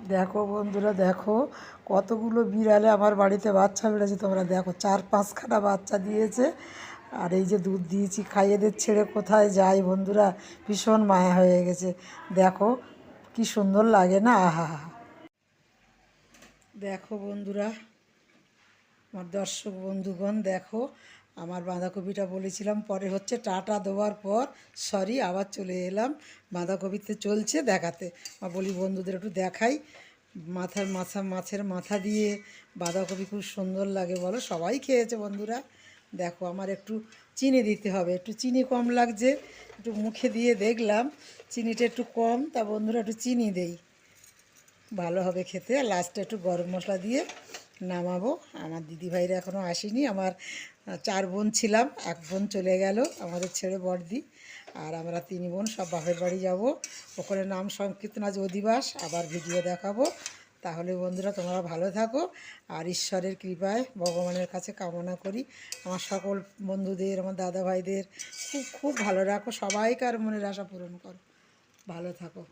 দেখো বন্ধুরা, দেখো কতগুলো বিড়ালে আমার বাড়িতে বাচ্চা বেড়েছে। তোমরা দেখো, 4-5খানা বাচ্চা দিয়েছে। আর এই যে দুধ দিয়েছি, খাইয়েদের ছেড়ে কোথায় যায় বন্ধুরা, ভীষণ মায়া হয়ে গেছে। দেখো কি সুন্দর লাগে না, আহা হা। দেখো বন্ধুরা, আমার দর্শক বন্ধুগণ, দেখো আমার বাঁধাকপিটা বলেছিলাম পরে হচ্ছে, টাটা দেওয়ার পর সরি আবার চলে এলাম বাঁধাকপিতে চলছে দেখাতে। বলি বন্ধুদের একটু দেখাই, মাছের মাথা দিয়ে বাঁধাকপি খুব সুন্দর লাগে বলো, সবাই খেয়েছে বন্ধুরা। দেখো আমার একটু চিনি দিতে হবে, একটু চিনি কম লাগছে, একটু মুখে দিয়ে দেখলাম চিনিটা একটু কম, তা বন্ধুরা একটু চিনি দেই, ভালো হবে খেতে। আর লাস্টে একটু গরম মশলা দিয়ে নামাবো। আমার দিদিভাইরা এখনও আসেনি। আমার 4 বোন ছিলাম, 1 বোন চলে গেল আমাদের ছেড়ে, বড়দি। আর আমরা 3 বোন সব বাপের বাড়ি যাব। ওখানে নাম সংকীর্তন আজ অধিবাস, আবার ভিডিও দেখাবো। তাহলে বন্ধুরা তোমরা ভালো থাকো, আর ঈশ্বরের কৃপায় ভগবানের কাছে কামনা করি আমার সকল বন্ধুদের, আমার দাদা ভাইদের খুব খুব ভালো রাখো, সবাইকার মনের আশা পূরণ করো, ভালো থাকো।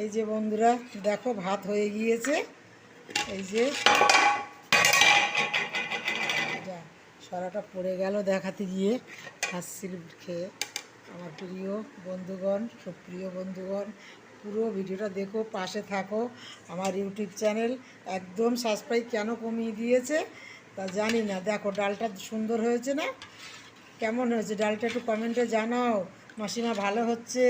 এই যে বন্ধুরা দেখো ভাত হয়ে গিয়েছে, এই যে যা সরাটা পড়ে গেল দেখাতে গিয়ে, হাসছিল খেয়ে। আমার প্রিয় বন্ধুগণ, সুপ্রিয় বন্ধুগণ, পুরো ভিডিওটা দেখো, পাশে থাকো। আমার ইউটিউব চ্যানেল একদম সাবস্ক্রাইব কেন কমিয়ে দিয়েছে তা জানি না। দেখো ডালটা সুন্দর হয়েছে না, কেমন হয়েছে ডালটা একটু কমেন্টে জানাও। মাসিমা ভালো হচ্ছে,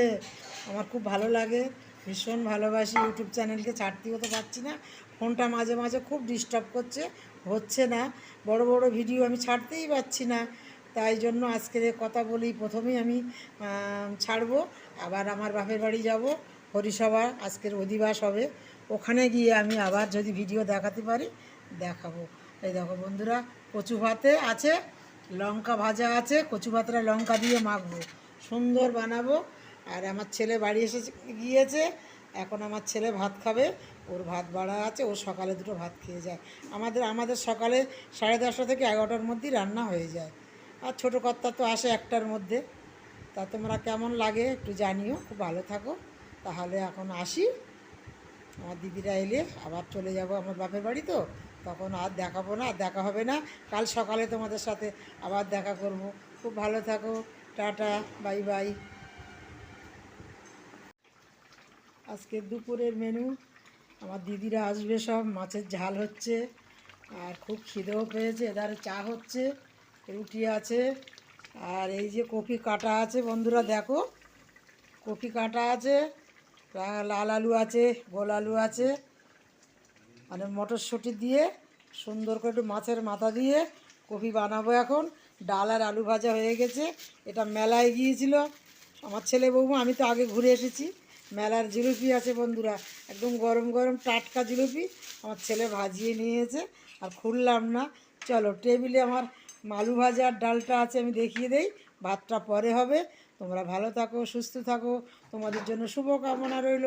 আমার খুব ভালো লাগে, ভীষণ ভালোবাসি। ইউটিউব চ্যানেলকে ছাড়তেও তো পারছি না, ফোনটা মাঝে মাঝে খুব ডিস্টার্ব করছে, হচ্ছে না, বড় বড় ভিডিও আমি ছাড়তেই পারছি না। তাই জন্য আজকের কথা বলি, প্রথমেই আমি ছাড়বো। আবার আমার বাপের বাড়ি যাব, হরিসভা আজকের অধিবাস হবে, ওখানে গিয়ে আমি আবার যদি ভিডিও দেখাতে পারি দেখাবো। এই দেখো বন্ধুরা, কচু ভাতে আছে, লঙ্কা ভাজা আছে, কচু ভাতটা লঙ্কা দিয়ে মাখবো, সুন্দর বানাবো। আর আমার ছেলে বাড়ি এসে গিয়েছে, এখন আমার ছেলে ভাত খাবে, ওর ভাত বাড়া আছে, ও সকালে দুটো ভাত খেয়ে যায়। আমাদের সকালে 10:30 থেকে 11টার মধ্যেই রান্না হয়ে যায়। আর ছোটো কর্তা তো আসে 1টার মধ্যে। তা তোমরা কেমন লাগে একটু জানিও, খুব ভালো থাকো। তাহলে এখন আসি, আমার দিদিরা এলে আবার চলে যাব আমার বাপের বাড়ি, তো তখন আর দেখাবো না, দেখা হবে না। কাল সকালে তোমাদের সাথে আবার দেখা করব। খুব ভালো থাকো, টাটা, বাই বাই। আজকে দুপুরের মেনু, আমার দিদিরা আসবে সব, মাছের ঝাল হচ্ছে, আর খুব খিদেও পেয়েছে, এধারে চা হচ্ছে, রুটি আছে, আর এই যে কপি কাটা আছে বন্ধুরা, দেখো কপি কাটা আছে, লাল আলু আছে, গোল আলু আছে, মানে মটরশুঁটি দিয়ে সুন্দর করে একটু মাছের মাথা দিয়ে কপি বানাবো এখন। ডাল আর আলু ভাজা হয়ে গেছে। এটা মেলায় গিয়েছিল আমার ছেলে বৌমা, আমি তো আগে ঘুরে এসেছি। মেলার জিলিপি আছে বন্ধুরা, একদম গরম গরম টাটকা জিলিপি আমার ছেলে ভাজিয়ে নিয়েছে, আর খুললাম না। চলো টেবিলে আমার আলু ভাজা আর ডালটা আছে, আমি দেখিয়ে দেই, ভাতটা পরে হবে। তোমরা ভালো থাকো, সুস্থ থাকো, তোমাদের জন্য শুভকামনা রইল।